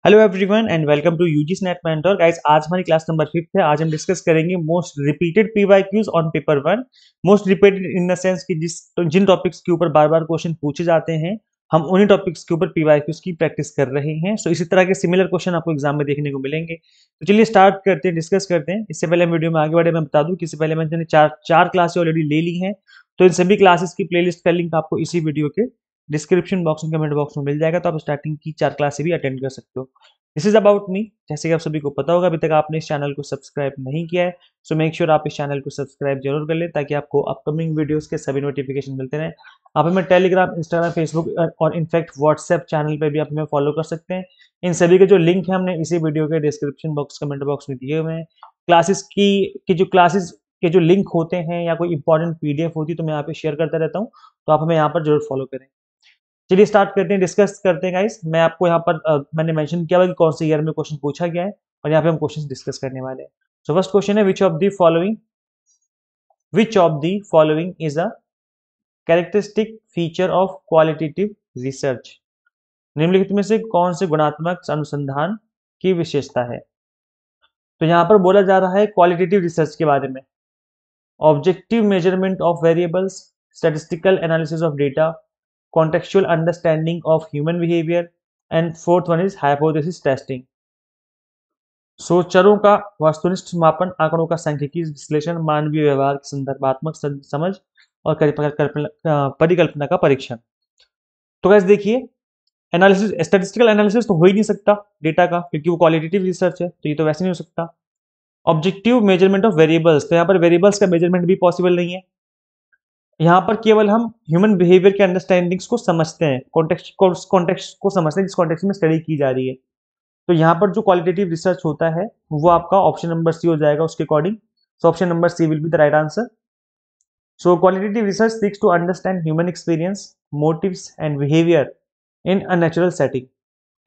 Hello everyone and welcome to UG snap mentor guys. आज हमारी class number 5 है। आज हम डिस्कस करेंगे most repeated PYQs on paper 1। Most repeated in the sense कि जिन topics के ऊपर बार बार क्वेश्चन पूछे जाते हैं, हम उन्हीं टॉपिक्स के ऊपर पीवाईक्यूज की प्रैक्टिस कर रहे हैं। सो इसी तरह के सिमिलर क्वेश्चन आपको एग्जाम में देखने को मिलेंगे। तो चलिए स्टार्ट करते हैं, डिस्कस करते हैं। इससे पहले हम वीडियो में आगे बढ़े, मैं बता दूं कि इससे पहले मैंने चार क्लासेस ऑलरेडी ले ली हैं। तो इन सभी क्लासेस की प्लेलिस्ट का लिंक आपको इसी वीडियो के डिस्क्रिप्शन बॉक्स में, कमेंट बॉक्स में मिल जाएगा। तो आप स्टार्टिंग की 4 क्लासेस भी अटेंड कर सकते हो। This is about me. जैसे कि आप सभी को पता होगा, अभी तक आपने इस चैनल को सब्सक्राइब नहीं किया है, सो मेक श्योर आप इस चैनल को सब्सक्राइब जरूर कर ले, ताकि आपको अपकमिंग वीडियोस के सभी नोटिफिकेशन मिलते रहें। आप हमें टेलीग्राम, इंस्टाग्राम, फेसबुक और इनफैक्ट व्हाट्सएप चैनल पर भी आप हमें फॉलो कर सकते हैं। इन सभी के जो लिंक है हमने इसी वीडियो के डिस्क्रिप्शन बॉक्स, कमेंट बॉक्स में दिए हुए हैं। क्लासेस के जो लिंक होते हैं या कोई इंपॉर्टेंट पीडीएफ होती है तो मैं यहाँ पे शेयर करता रहता हूँ, तो आप हमें यहाँ पर जरूर फॉलो करें। चलिए स्टार्ट करते हैं, डिस्कस करते हैं गाइस। मैं आपको यहाँ पर मैंने मेंशन किया हुआ कि कौन से ईयर में क्वेश्चन पूछा गया है, और यहाँ पे हम क्वेश्चन डिस्कस करने वाले हैं। सो फर्स्ट क्वेश्चन है, विच of the following is a characteristic feature of qualitative research. निम्नलिखित में से कौन से गुणात्मक अनुसंधान की विशेषता है। तो यहाँ पर बोला जा रहा है क्वालिटेटिव रिसर्च के बारे में। Objective measurement of variables, statistical analysis of data, contextual understanding of human behavior, and fourth one is hypothesis testing। सो चरों का वस्तुनिष्ठ मापन, आंकड़ों का सांख्यिकीय विश्लेषण, मानवीय व्यवहार की संदर्भात्मक समझ और परिकल्पना का परीक्षण। तो गाइस देखिए, एनालिसिस, स्टैटिस्टिकल एनालिसिस तो हो ही नहीं सकता डेटा का, क्योंकि वो क्वालिटेटिव रिसर्च है, तो ये तो वैसे नहीं हो सकता। ऑब्जेक्टिव मेजरमेंट ऑफ वेरिएबल्स, तो यहाँ पर वेरिएबल्स का मेजरमेंट भी पॉसिबल नहीं है। यहाँ पर केवल हम ह्यूमन बिहेवियर के अंडरस्टैंडिंग्स को समझते हैं, कॉन्टेक्स्ट को समझते हैं जिस कॉन्टेक्स्ट में स्टडी की जा रही है। तो यहाँ पर जो क्वालिटेटिव रिसर्च होता है वो आपका ऑप्शन नंबर सी हो जाएगा उसके according. So option number C will be the right answer. So qualitative research seeks to understand human experience, motives and behaviour in a natural setting.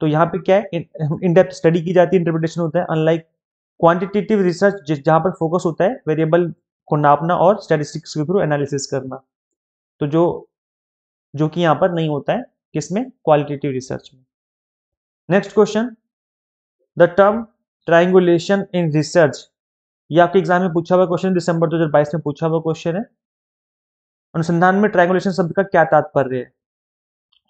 तो यहाँ पे क्या है, इन डेप्थ स्टडी की जाती है, इंटरप्रिटेशन होता है। अनलाइक क्वांटिटेटिव रिसर्च जहाँ पर फोकस होता है वेरिएबल को नापना और स्टैटिस्टिक्स के थ्रू एनालिसिस करना, तो जो जो कि यहाँ पर नहीं होता है किसमें, क्वालिटेटिव रिसर्च में। Next question, the term triangulation in research, ये आपके एग्जाम में पूछा हुआ क्वेश्चन, दिसंबर 2022 में पूछा हुआ क्वेश्चन है। अनुसंधान में ट्रायंगुलेशन शब्द का क्या तात्पर्य है।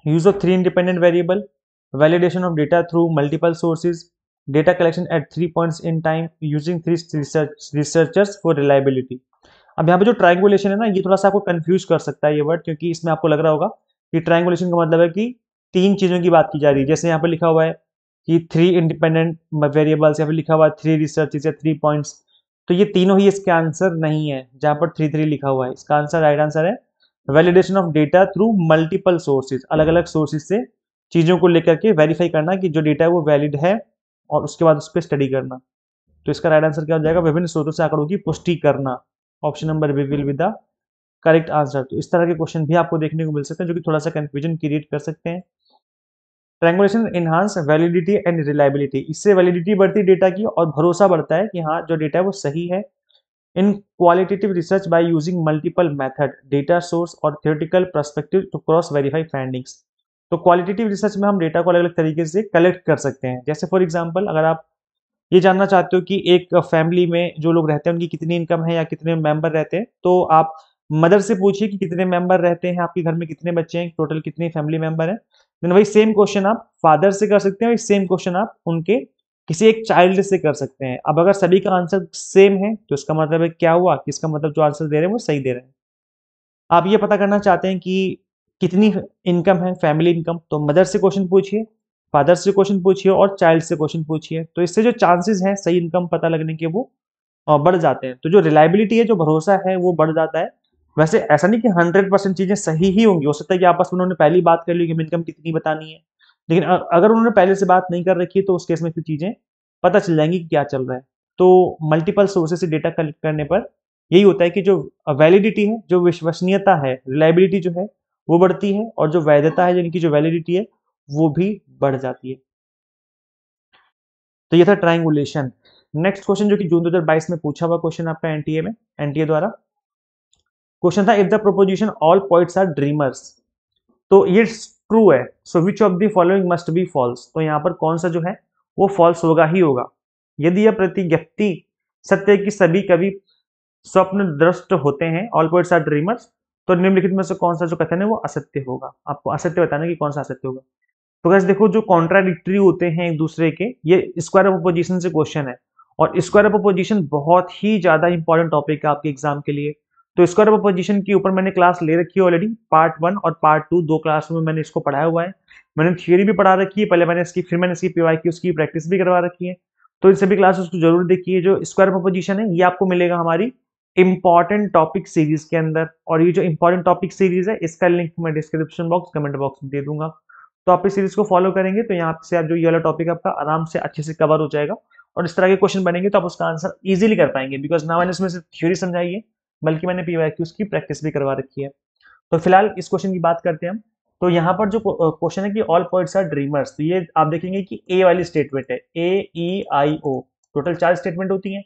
Use of 3 independent variable, validation of data through multiple sources, data collection at 3 points in time, using 3 researchers for reliability. अब यहाँ पे जो ट्रायंगुलेशन है ना, ये थोड़ा सा आपको कंफ्यूज कर सकता है ये वर्ड, क्योंकि इसमें आपको लग रहा होगा कि ट्रायंगुलेशन का मतलब है कि 3 चीजों की बात की जा रही है। जैसे यहाँ पर लिखा हुआ है कि 3 इंडिपेंडेंट वेरिएबल्स, या फिर लिखा हुआ है 3 रिसर्चेस या 3 पॉइंट्स, तो ये तीनों ही इसके आंसर नहीं है। जहां पर 3 लिखा हुआ है, इसका आंसर, राइट आंसर है validation of data through multiple sources, अलग अलग सोर्सेज से चीजों को लेकर के वेरीफाई करना कि जो डेटा है वो वैलिड है, और उसके बाद उस पर स्टडी करना। तो इसका राइट आंसर क्या हो जाएगा, विभिन्न स्रोतों से आंकड़ों की पुष्टि करना। Option number B will be the correct answer. तो इस तरह के क्वेश्चन भी आपको देखने को मिल सकते हैं, जो कि थोड़ा सा कंफ्यूजन क्रिएट कर सकते हैं। Triangulation enhance validity and reliability, इससे वैलिडिटी बढ़ती है डेटा की, और भरोसा बढ़ता है कि हाँ जो डेटा है वो सही है। In qualitative research by using multiple method, data source और theoretical perspective to cross verify findings. तो क्वालिटेटिव रिसर्च में हम डेटा को अलग अलग तरीके से कलेक्ट कर सकते हैं। जैसे फॉर एग्जांपल, अगर आप ये जानना चाहते हो कि एक फैमिली में जो लोग रहते हैं उनकी कितनी इनकम है या कितने मेंबर रहते हैं, तो आप मदर से पूछिए कि कितने मेंबर रहते हैं आपके घर में, कितने बच्चे हैं, टोटल कितने फैमिली मेंबर हैं। देन वही सेम क्वेश्चन आप फादर से कर सकते हैं, वही सेम क्वेश्चन आप उनके किसी एक चाइल्ड से कर सकते हैं। अब अगर सभी का आंसर सेम है तो इसका मतलब है क्या हुआ, कि इसका मतलब जो आंसर दे रहे हैं वो सही दे रहे हैं। आप ये पता करना चाहते हैं कि कितनी इनकम है, फैमिली इनकम, तो मदर से क्वेश्चन पूछिए, फादर से क्वेश्चन पूछिए और चाइल्ड से क्वेश्चन पूछिए। तो इससे जो चांसेस हैं सही इनकम पता लगने के वो बढ़ जाते हैं। तो जो रिलायबिलिटी है, जो भरोसा है, वो बढ़ जाता है। वैसे ऐसा नहीं कि 100% चीजें सही ही होंगी, हो सकता है कि आपस में उन्होंने पहली बात कर ली कि इनकम कितनी बतानी है, लेकिन अगर उन्होंने पहले से बात नहीं कर रखी है तो उस केस में फिर चीजें पता चल जाएंगी कि क्या चल रहा है। तो मल्टीपल सोर्सेज से डेटा कलेक्ट करने पर यही होता है कि जो वैलिडिटी है, जो विश्वसनीयता है, रिलायबिलिटी जो है वो बढ़ती है, और जो वैधता है यानी कि जो वैलिडिटी है वो भी बढ़ जाती है। तो ये था ट्रायंगुलेशन। नेक्स्ट क्वेश्चन, जो कि जून 2022 में पूछा हुआ क्वेश्चन आपका एनटीए में, एनटीए द्वारा क्वेश्चन था, if the proposition all poets are dreamers, तो ये ट्रू है, so which of the following must be false. तो यहाँ पर कौन सा जो है वो फॉल्स होगा ही होगा। यदि यह प्रतिज्ञप्ति सत्य की सभी कवि स्वप्न दृष्ट होते हैं, ऑल पोएट्स आर ड्रीमर्स, तो निम्नलिखित में से कौन सा जो कथन है वो असत्य होगा। आपको असत्य बताना कि कौन सा असत्य होगा। तो गाइस देखो, जो कॉन्ट्राडिक्टरी होते हैं एक दूसरे के, ये स्क्वायर ऑफ अपोजिशन से क्वेश्चन है, और स्क्वायर ऑफ अपोजिशन बहुत ही ज्यादा इंपॉर्टेंट टॉपिक है आपके एग्जाम के लिए। तो स्क्वायर ऑफ अपोजिशन के ऊपर मैंने क्लास ले रखी है ऑलरेडी, पार्ट 1 और पार्ट 2 दो क्लास में मैंने इसको पढ़ाया हुआ है। मैंने थियोरी भी पढ़ा रखी है पहले, फिर मैंने इसकी पीवाईक्यू उसकी प्रैक्टिस भी करवा रखी है। तो इन सभी क्लासेस को जरूर देखिए। जो स्क्वायर ऑफ अपोजिशन है ये आपको मिलेगा हमारी इंपॉर्टेंट टॉपिक सीरीज के अंदर, और ये जो इंपॉर्टेंट टॉपिक सीरीज है इसका लिंक मैं डिस्क्रिप्शन बॉक्स कमेंट बॉक्स में दे दूंगा। तो आप इस सीरीज को फॉलो करेंगे तो यहाँ से आप जो ये वाला टॉपिक आपका आराम से अच्छे से कवर हो जाएगा, और इस तरह के क्वेश्चन बनेंगे तो आप उसका आंसर इजीली कर पाएंगे, बिकॉज ना मैंने इसमें सिर्फ थ्योरी समझाई है बल्कि मैंने पीवाईक्यूज की प्रैक्टिस भी करवा रखी है। तो फिलहाल इस क्वेश्चन की बात करते हैं हम। तो यहाँ पर जो क्वेश्चन है कि ऑल पोएट्स आर ड्रीमर्स, तो ये आप देखेंगे कि ए वाली स्टेटमेंट है, AEIO, टोटल 4 स्टेटमेंट होती हैं।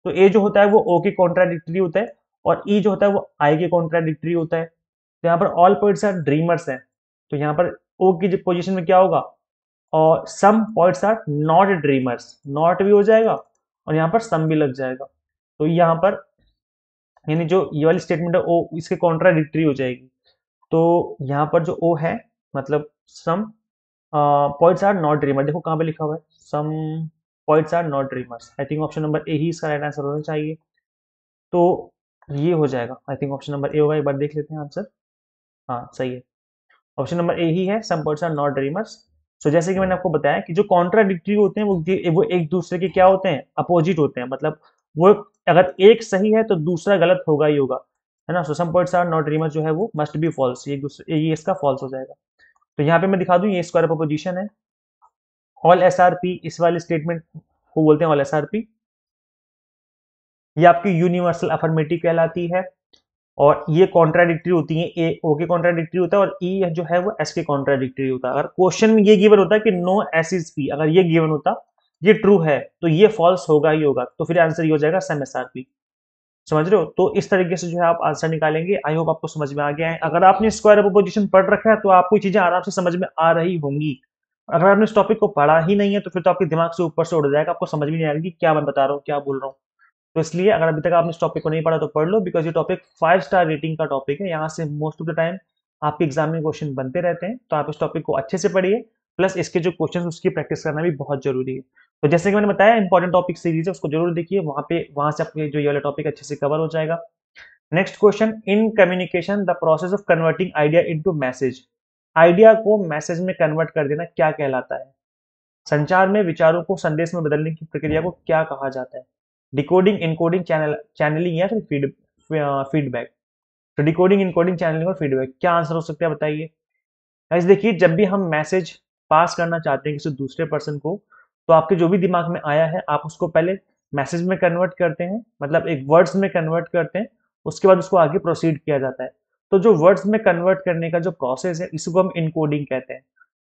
तो ए जो होता है वो ओ के कॉन्ट्राडिक्टरी होता है, और ई जो होता है वो आई के कॉन्ट्राडिक्टरी होता है। तो यहाँ पर ऑल पोएट्स आर ड्रीमर्स है, तो यहाँ पर ओ की पोजीशन में क्या होगा, और some poets are not dreamers, not भी हो जाएगा और यहाँ पर सम भी लग जाएगा। तो यहाँ पर यानी जो ये वाली स्टेटमेंट है ओ इसके कॉन्ट्राडिक्टरी हो जाएगी। तो यहाँ पर जो ओ है मतलब some poets are not dreamer, देखो कहाँ पे लिखा हुआ है, some poets are not dreamers. I think option number A ही इसका राइट आंसर होना चाहिए। तो ये हो जाएगा, I think option number A होगा, एक बार देख लेते हैं आंसर। हाँ सही है, ऑप्शन नंबर ए ही है, some poets are not dreamers. सो जैसे कि मैंने आपको बताया कि जो कॉन्ट्राडिक्टरी होते हैं वो एक दूसरे के क्या होते हैं, अपोजिट होते हैं। मतलब वो अगर एक सही है तो दूसरा गलत होगा ही होगा, है ना। सो सम पोएट्स आर नॉट ड्रीमर्स जो है वो मस्ट बी फॉल्स, ये इसका फॉल्स हो जाएगा। तो यहाँ पे मैं दिखा दूं, ये स्क्वायर ऑफ अपोजिशन है। ऑल SRP, इस वाले स्टेटमेंट को बोलते हैं ऑल SRP। ये आपकी यूनिवर्सल अफर्मेटिव कहलाती है, और ये कॉन्ट्राडिक्टरी होती है। ए ओ के कॉन्ट्राडिक्टरी होता है और ई जो है वो एस के कॉन्ट्राडिक्टरी होता है। अगर क्वेश्चन में ये गिवन होता है कि नो एस इज पी, अगर ये गिवन होता ये ट्रू है तो ये फॉल्स होगा ही होगा, तो फिर आंसर ये हो जाएगा सम SRP। समझ रहे हो। तो इस तरीके से जो है आप आंसर निकालेंगे। आई होप आपको समझ में आ गया है। अगर आपने स्क्वायर ऑफ अपोजिशन पढ़ रखा है तो आपको चीजें आराम से समझ में आ रही होंगी। अगर आपने इस टॉपिक को पढ़ा ही नहीं है तो फिर तो आपके दिमाग से ऊपर से उड़ जाएगा, आपको समझ में नहीं आएगा कि क्या मैं बता रहा हूँ, क्या बोल रहा हूँ। तो इसलिए अगर अभी तक आपने इस टॉपिक को नहीं पढ़ा तो पढ़ लो, बिकॉज ये टॉपिक 5 स्टार रेटिंग का टॉपिक है। यहाँ से मोस्ट ऑफ द टाइम आपके एग्जाम में क्वेश्चन बनते रहते हैं, तो आप इस टॉपिक को अच्छे से पढ़िए, प्लस इसके जो क्वेश्चन उसकी प्रैक्टिस करना भी बहुत जरूरी है। तो जैसे कि मैंने बताया इंपॉर्टेंट टॉपिक सीरीज है, उसको जरूर देखिए, वहां से आपके जो ये वाला टॉपिक अच्छे से कवर हो जाएगा। Next question, in communication the process of converting idea into message, idea को मैसेज में कन्वर्ट कर देना क्या कहलाता है। संचार में विचारों को संदेश में बदलने की प्रक्रिया को क्या कहा जाता है। डिकोडिंग, इनकोडिंग, चैनलिंग या फिर फीडबैक। तो डिकोडिंग, इनकोडिंग, चैनलिंग और फीडबैक, क्या आंसर हो सकता है बताइए। गाइस देखिए, जब भी हम मैसेज पास करना चाहते हैं किसी दूसरे पर्सन को, तो आपके जो भी दिमाग में आया है आप उसको पहले मैसेज में कन्वर्ट करते हैं, मतलब एक वर्ड्स में कन्वर्ट करते हैं, उसके बाद उसको आगे प्रोसीड किया जाता है। तो जो वर्ड्स में कन्वर्ट करने का जो प्रोसेस है इसको हम इनकोडिंग कहते हैं।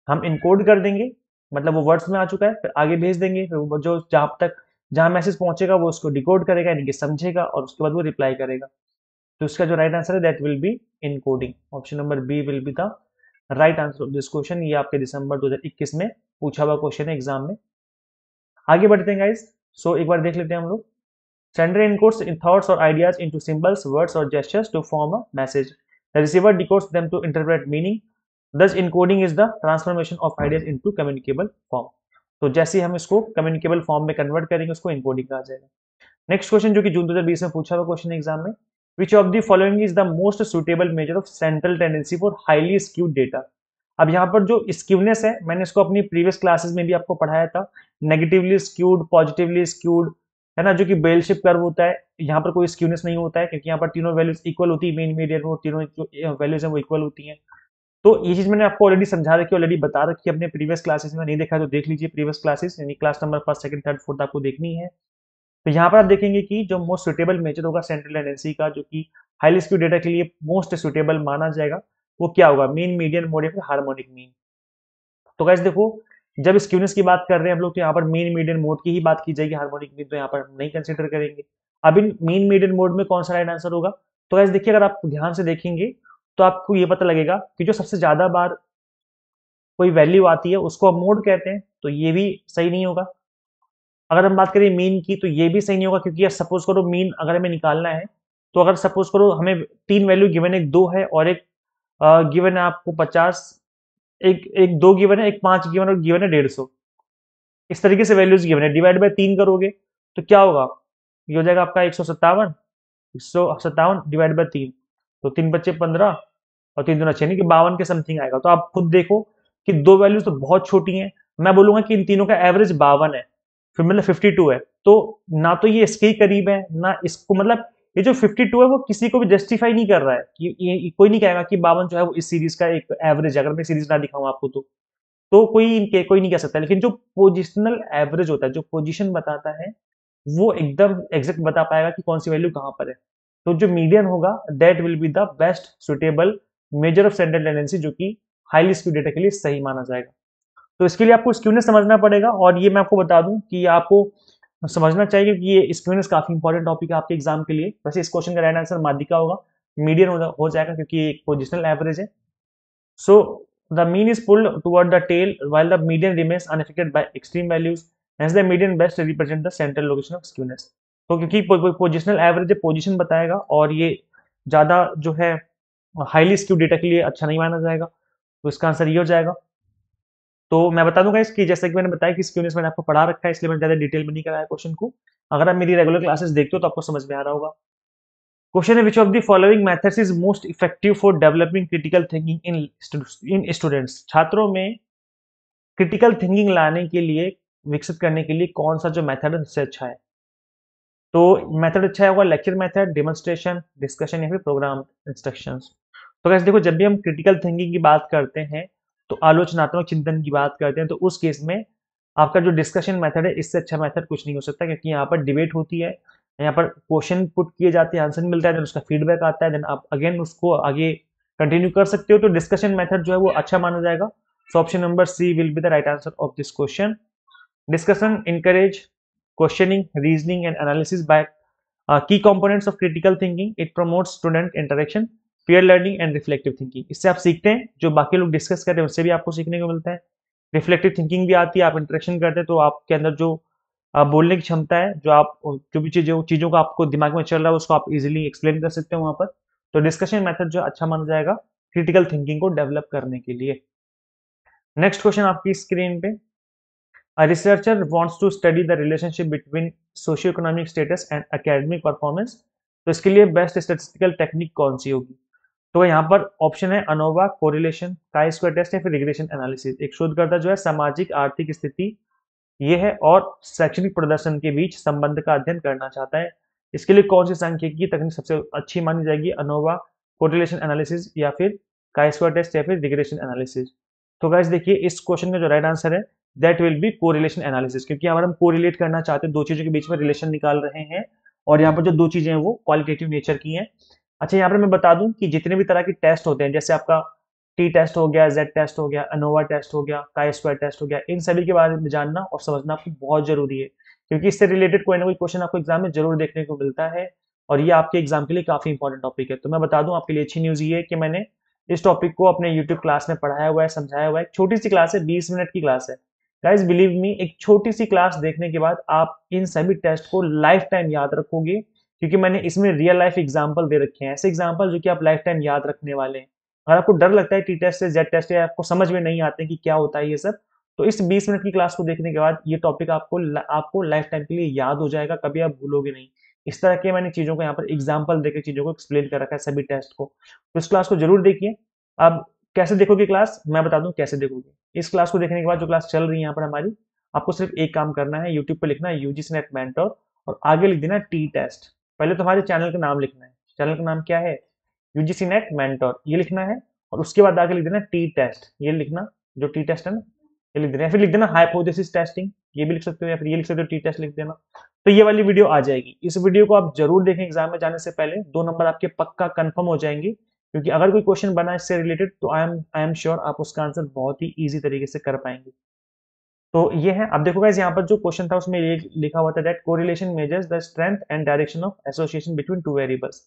हम इनकोड कर देंगे, मतलब वो वर्ड्स में आ चुका है, फिर आगे भेज देंगे, फिर वो जो जहाँ मैसेज पहुंचेगा वो उसको डिकोड करेगा, यानी कि समझेगा, और उसके बाद वो रिप्लाई करेगा। तो इसका जो राइट आंसर है that will be encoding. Option number B will be the right answer of this question. ये आपके दिसंबर 2021 में पूछा हुआ क्वेश्चन है एग्जाम में। आगे बढ़ते हैं गाइस। सो एक बार देख लेते हैं हम लोग। Sender encodes in thoughts or ideas into symbols, words, or gestures to form a message. The receiver decodes them to interpret meaning. Thus, encoding is the transformation of ideas into communicable form. तो जैसे हम इसको communicable form में convert करेंगे उसको encoding कहा जाएगा। Next question जो कि जून 2020 में पूछा हुआ क्वेश्चन एग्जाम में, विच of the following is the most suitable measure of central tendency for highly skewed data. अब यहाँ पर जो स्क्यूनेस है मैंने इसको अपनी प्रीवियस क्लासेस में भी आपको पढ़ाया था, नेगेटिवली स्क्यूड, पॉजिटिवली स्क्यूड, है ना, जो कि बेल शेप कर्व होता है। यहाँ पर कोई स्क्यूनेस नहीं होता है क्योंकि यहाँ पर तीनों वैल्यूज इक्वल होती है, मीन मीडियन वो तीनों जो वैल्यूज है वो इक्वल होती हैं। तो ये चीज मैंने आपको ऑलरेडी समझा रखी है, ऑलरेडी बता रखी है अपने प्रीवियस क्लासेस में। नहीं देखा तो देख लीजिए प्रीवियस क्लासेस, यानी क्लास नंबर 1, 2, 3, 4 आपको देखनी है। तो यहाँ पर आप देखेंगे कि जो मोस्ट सुटेबल मेजर होगा सेंट्रल टेंडेंसी का, जो कि हाईली स्क्यूड डेटा के लिए मोस्ट सुटेबल माना जाएगा, वो क्या होगा, मीन मीडियन मोड या फिर हार्मोनिक मीन। तो गाइस देखो, जब स्क्यूनेस की बात कर रहे हैं हम लोग तो यहाँ पर मीन मीडियन मोड की ही बात की जाएगी, हार्मोनिक मीन तो यहाँ पर हम नहीं कंसिडर करेंगे। अब इन मीन मीडियन मोड में कौन सा राइट आंसर होगा। तो गाइस देखिए, अगर आप ध्यान से देखेंगे तो आपको ये पता लगेगा कि जो सबसे ज्यादा बार कोई वैल्यू आती है उसको हम मोड कहते हैं। तो ये भी सही नहीं होगा। अगर हम बात करें मीन की तो ये भी सही नहीं होगा, क्योंकि यार सपोज करो मीन अगर हमें निकालना है, तो अगर सपोज करो हमें 3 वैल्यू गिवन है, एक 2 है और एक गिवन है आपको 50, एक एक 2 गिवन है, एक 5 गिवन और गिवन है 150। इस तरीके से वैल्यूज गिवन है, डिवाइड बाय 3 करोगे तो क्या होगा, ये हो जाएगा आपका 157 डिवाइड बाय 3, तो 3 बच्चे 15 और 3 दूना 6, यानी कि 52 के समथिंग आएगा। तो आप खुद देखो कि दो वैल्यूज तो बहुत छोटी हैं, मैं बोलूंगा कि इन तीनों का एवरेज 52 है, फिर मतलब 52 है। तो ना तो ये इसके ही करीब है ना इसको, मतलब ये जो 52 है वो किसी को भी जस्टिफाई नहीं कर रहा है कि ये कोई नहीं कहेगा कि 52 जो है वो इस सीरीज का एक एवरेज है। अगर मैं सीरीज ना दिखाऊं आपको तो कोई नहीं कह सकता। लेकिन जो पोजिशनल एवरेज होता है, जो पोजीशन बताता है, वो एकदम एग्जैक्ट बता पाएगा कि कौन सी वैल्यू कहां पर है। तो जो मीडियन होगा that will be the best suitable measure of central tendency, जो कि हाईली स्क्यू डेटा के लिए सही माना जाएगा। तो इसके लिए आपको स्क्यूनेस समझना पड़ेगा, और ये मैं आपको बता दूं कि आपको समझना चाहिए कि ये स्क्यूनेस काफी इंपॉर्टेंट टॉपिक है आपके एग्जाम के लिए। वैसे इस क्वेश्चन का राइट आंसर माध्यिका होगा, मीडियन हो जाएगा क्योंकि ये एक पोजिशनल एवरेज है। So the mean is pulled toward the tail while the median remains unaffected by extreme values. Hence the median best represent the central location of skewness. तो क्योंकि पोजिशनल एवरेज पोजीशन बताएगा और ये ज्यादा जो है highly skew data के लिए अच्छा नहीं माना जाएगा, तो इसका आंसर ये हो जाएगा। तो मैं बता दूंगा इसकी, जैसे कि मैंने बताया कि स्क्यूनेस मैंने आपको पढ़ा रखा है, इसलिए मैंने ज्यादा डिटेल में नहीं कराया क्वेश्चन को। अगर आप मेरी रेगुलर क्लासेस देखते हो तो आपको समझ में आ रहा होगा। क्वेश्चन है विच of the following methods is most effective for developing critical thinking in students. छात्रों में क्रिटिकल थिंकिंग लाने के लिए, विकसित करने के लिए कौन सा जो मेथड है सबसे अच्छा है। तो मेथड अच्छा होगा लेक्चर मेथड, डेमोन्स्ट्रेशन, डिस्कशन या फिर प्रोग्राम इंस्ट्रक्शंस। तो वैसे देखो, जब भी हम क्रिटिकल थिंकिंग की बात करते हैं तो आलोचनात्मक चिंतन की बात करते हैं, तो उस केस में आपका जो डिस्कशन मेथड है इससे अच्छा मेथड कुछ नहीं हो सकता, क्योंकि यहाँ पर डिबेट होती है, यहाँ पर क्वेश्चन पुट किए जाते हैं, आंसर मिलता है, देन उसका फीडबैक आता है, देन आप अगेन उसको आगे कंटिन्यू कर सकते हो। तो डिस्कशन मेथड जो है वो अच्छा माना जाएगा। So option number C will be the right answer of this question. Discussion encourage questioning, reasoning, and analysis by key components of critical thinking. It promotes student interaction, peer learning, and reflective thinking. इससे आप सीखते हैं, जो बाकी लोग discuss करते हैं उससे भी आपको सीखने को मिलता है। रिफ्लेक्टिव थिंकिंग भी आती है, आप इंटरेक्शन करते हैं तो आपके अंदर जो बोलने की क्षमता है, जो भी चीज़ों का आपको दिमाग में चल रहा है उसको आप इजीली एक्सप्लेन कर सकते हो वहाँ पर। तो डिस्कशन मेथड जो अच्छा माना जाएगा क्रिटिकल थिंकिंग को डेवलप करने के लिए। नेक्स्ट क्वेश्चन आपकी स्क्रीन पे, A researcher wants to study the relationship between socioeconomic status and academic performance. तो इसके लिए बेस्ट स्टैटिस्टिकल टेक्निक कौन सी होगी। तो यहाँ पर ऑप्शन है ANOVA, correlation, chi square test या फिर रिग्रेशन एनालिसिस। एक शोधकर्ता जो है सामाजिक आर्थिक स्थिति ये है और शैक्षणिक प्रदर्शन के बीच संबंध का अध्ययन करना चाहता है। इसके लिए कौन सी सांख्यिकी तकनीक सबसे अच्छी मानी जाएगी, अनोवा, कोरिलेशन एनालिसिस या फिर काई स्क्वायर टेस्ट या फिर रिग्रेशन एनालिसिस। तो गाइस देखिए, इस क्वेश्चन का जो राइट आंसर है that will B correlation analysis, क्योंकि अगर हम कोरिलेट करना चाहते हैं, दो चीजों के बीच में रिलेशन निकाल रहे हैं, और यहाँ पर जो दो चीजें हैं वो क्वालिटेटिव नेचर की हैं। अच्छा, यहाँ पर मैं बता दूं कि जितने भी तरह के टेस्ट होते हैं, जैसे आपका टी टेस्ट हो गया, जेड टेस्ट हो गया, अनोवा टेस्ट हो गया, काई स्क्वायर टेस्ट हो गया, इन सभी के बारे में जानना और समझना आपको बहुत जरूरी है, क्योंकि इससे रिलेटेड कोई ना कोई क्वेश्चन आपको एग्जाम में जरूर देखने को मिलता है, और ये आपके एग्जाम के लिए काफी इंपॉर्टेंट टॉपिक है। तो मैं बता दूं आपके लिए अच्छी न्यूज ये है कि मैंने इस टॉपिक को अपने यूट्यूब क्लास में पढ़ाया हुआ है, समझाया हुआ है। छोटी सी क्लास है, 20 मिनट की क्लास है। गाइस बिलीव मी, एक छोटी सी क्लास देखने के बाद आप इन सभी टेस्ट को लाइफ टाइम याद रखोगे, क्योंकि मैंने इसमें रियल लाइफ एग्जाम्पल दे रखे हैं, ऐसे एग्जाम्पल जो कि आप लाइफ टाइम याद रखने वाले हैं। अगर आपको डर लगता है टी टेस्ट से, जेड टेस्ट, या आपको समझ में नहीं आते कि क्या होता है ये सब, तो इस 20 मिनट की क्लास को देखने के बाद ये टॉपिक आपको लाइफ टाइम के लिए याद हो जाएगा, कभी आप भूलोगे नहीं। इस तरह के मैंने चीजों को यहाँ पर एग्जाम्पल देकर चीजों को एक्सप्लेन कर रखा है सभी टेस्ट को। तो इस क्लास को जरूर देखिए। अब कैसे देखोगे क्लास, मैं बता दूं कैसे देखोगे। इस क्लास को देखने के बाद जो क्लास चल रही है यहाँ पर हमारी, आपको सिर्फ एक काम करना है, यूट्यूब पे लिखना है यूजीसी नेट मेंटोर और आगे लिख देना टी टेस्ट। पहले तुम्हारे चैनल का नाम लिखना है, चैनल का नाम क्या है, यूजीसी नेट मेंटोर, ये लिखना है, और उसके बाद आगे लिख देना टी टेस्ट, ये लिखना, जो टी टेस्ट है ना ये लिख देना, या फिर लिख देना हाइपोथेसिस टेस्टिंग, ये भी लिख सकते हो, या फिर ये लिख सकते हो टी टेस्ट लिख देना। तो ये वाली वीडियो आ जाएगी। इस वीडियो को आप जरूर देखें, एग्जाम में जाने से पहले 2 नंबर आपके पक्का कंफर्म हो जाएंगे, क्योंकि अगर कोई क्वेश्चन बना इससे रिलेटेड तो आई एम श्योर आप उसका आंसर बहुत ही ईजी तरीके से कर पाएंगे। तो ये है, अब देखो गाइस, यहाँ पर जो क्वेश्चन था उसमें ये लिखा हुआ था that correlation measures the strength and direction of association between two variables.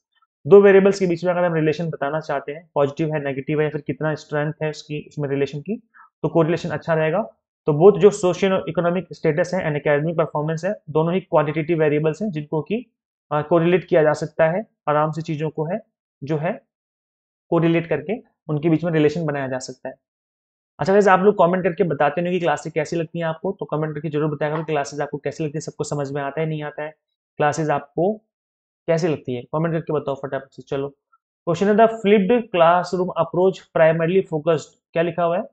दो वेरिएबल्स के बीच में अगर हम रिलेशन बताना चाहते हैं, पॉजिटिव है, नेगेटिव है, या फिर कितना स्ट्रेंथ है उसकी उसमें रिलेशन की, तो कोरिलेशन अच्छा रहेगा। तो बोथ जो सोशियो इकोनॉमिक स्टेटस है एंड एकेडमिक परफॉर्मेंस है, दोनों ही क्वांटिटेटिव वेरिएबल्स हैं जिनको कि कोरिलेट किया जा सकता है, आराम से चीज़ों को है जो है कोरिलेट करके उनके बीच में रिलेशन बनाया जा सकता है। अच्छा वैसे आप लोग कमेंट करके बताते नहीं कि क्लासेस कैसी लगती हैं आपको, तो कमेंट करके जरूर बताया करो क्लासेस आपको कैसी लगती है, सबको समझ में आता है नहीं आता है, क्लासेस आपको कैसी लगती है, कमेंट करके बताओ फटाफट से। चलो क्वेश्चन है the flipped classroom approach primarily focused, क्या लिखा हुआ है,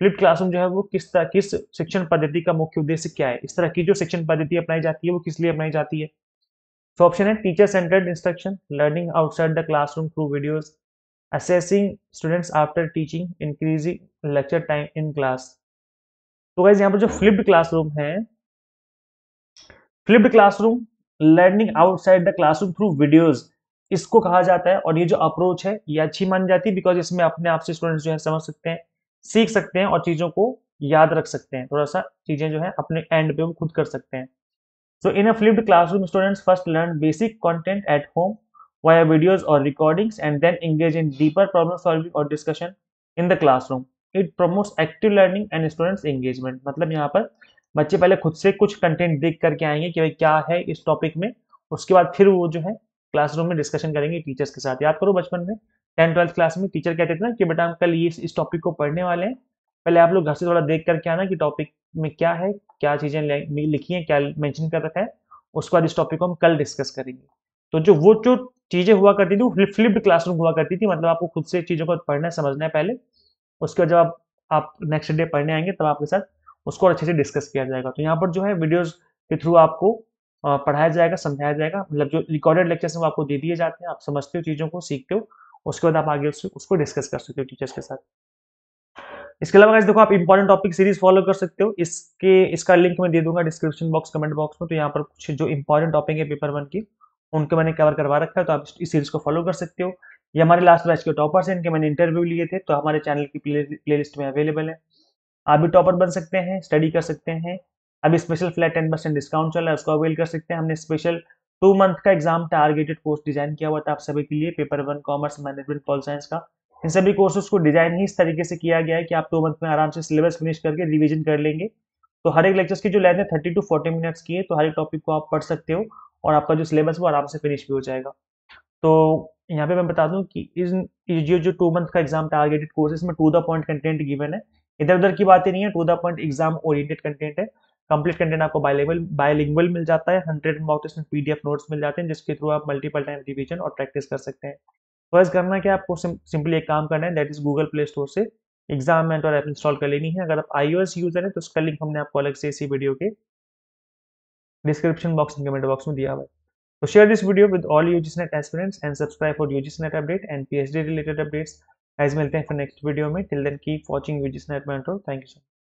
फ्लिप्ड क्लासरूम जो है वो किस शिक्षण पद्धति का मुख्य उद्देश्य क्या है, इस तरह की जो शिक्षण पद्धति अपनाई जाती है वो किस लिए अपनाई जाती है। तो ऑप्शन है teacher centred instruction, learning outside the classroom through videos, assessing students after teaching, increasing lecture time in class। तो गाइज यहाँ पर जो फ्लिप्ड क्लासरूम है, flipped classroom learning outside the classroom through videos, इसको कहा जाता है। और ये जो अप्रोच है ये अच्छी मानी जाती है बिकॉज इसमें अपने आप से स्टूडेंट्स जो है समझ सकते हैं, सीख सकते हैं और चीजों को याद रख सकते हैं, थोड़ा सा चीजें जो है अपने एंड पे वो खुद कर सकते हैं। So in a flipped classroom, students first learn basic content at home via videos or recordings and then engage in deeper problem solving or discussion in the classroom. It promotes active learning and students engagement। मतलब यहाँ पर बच्चे पहले खुद से कुछ content देख करके आएंगे कि भाई क्या है इस टॉपिक में, उसके बाद फिर वो जो है क्लासरूम में डिस्कशन करेंगे टीचर्स के साथ। याद करो बचपन में 10th-12th क्लास में टीचर कहते थे ना कि बेटा हम कल ये इस टॉपिक को पढ़ने वाले हैं, पहले आप लोग घर से थोड़ा देख करके आना कि टॉपिक में क्या है, क्या चीजें लिखी हैं, क्या मेंशन कर रखा है, उसके बाद इस टॉपिक को हम कल डिस्कस करेंगे। तो जो चीजें हुआ करती थी वो फ्लिप्ड क्लासरूम हुआ करती थी, मतलब आपको खुद से चीजों को पढ़ना है समझना है पहले, उसके बाद जब आप नेक्स्ट डे पढ़ने आएंगे तब आपके साथ उसको अच्छे से डिस्कस किया जाएगा। तो यहाँ पर जो है वीडियोज के थ्रू आपको पढ़ाया जाएगा, समझाया जाएगा, मतलब जो रिकॉर्डेड लेक्चर्स हैं वो आपको दे दिए जाते हैं, आप समझते हो चीजों को, सीखते हो, उसके बाद आप आगे उसको डिस्कस कर सकते हो टीचर्स के साथ। इसके अलावा गाइस देखो आप इंपॉर्टेंट टॉपिक सीरीज फॉलो कर सकते हो, इसका लिंक मैं दे दूंगा डिस्क्रिप्शन बॉक्स कमेंट बॉक्स में। तो यहाँ पर कुछ जो इंपॉर्टेंट टॉपिक है पेपर 1 की उनको मैंने कवर करवा रखा है, तो आप इस सीरीज को फॉलो कर सकते हो। ये हमारे लास्ट बैच के टॉपर्स हैं, इनके मैंने इंटरव्यू लिए थे, तो हमारे चैनल की प्ले लिस्ट में अवेलेबल है। आप भी टॉपर बन सकते हैं, स्टडी कर सकते हैं। अभी स्पेशल फ्लैट 10% डिस्काउंट चल रहा है, उसको अवेल कर सकते हैं। हमने स्पेशल 2 मंथ का एग्जाम टारगेटेड कोर्स डिजाइन किया हुआ था आप सभी के लिए, paper 1 commerce management pol science का। इन सभी कोर्सेज को डिजाइन ही इस तरीके से किया गया है कि आप 2 मंथ में आराम से सिलेबस फिनिश करके रिवीजन कर लेंगे। तो हर एक लेक्चर्स की जो लेंथ है 30 to 40 मिनट्स की है, तो हर एक टॉपिक को आप पढ़ सकते हो और आपका जो सिलेबस वो आराम से फिनिश भी हो जाएगा। तो यहाँ पे मैं बता दूं कि जो 2 मंथ का एग्जाम टारगेटेड कोर्स है इसमें to the point content given है, इधर उधर की बातें नहीं है, to the point exam oriented content है। कंप्लीट कंटेंट आपको बायलिंगुअल मिल जाता है, 100 मॉक टेस्ट में पीडीएफ नोट्स मिल जाते हैं जिसके थ्रू आप मल्टीपल टाइम रिवीजन और प्रैक्टिस कर सकते हैं। फर्स्ट करना क्या आपको सिंपली एक काम करना है, that is Google play store से एग्जाम मेंटर ऐप इंस्टॉल कर लेनी है। अगर आप iOS यूजर है तो उसका लिंक हमने आपको अलग से इसी वीडियो के description box and comment box में दिया हुआ है। So share this video with all UGCNET aspirants and subscribe for UGCNET update and PhD related updates। Guys मिलते हैं फिर नेक्स्ट वीडियो में, till then keep watching UGCNET Mentor। Thank you so much।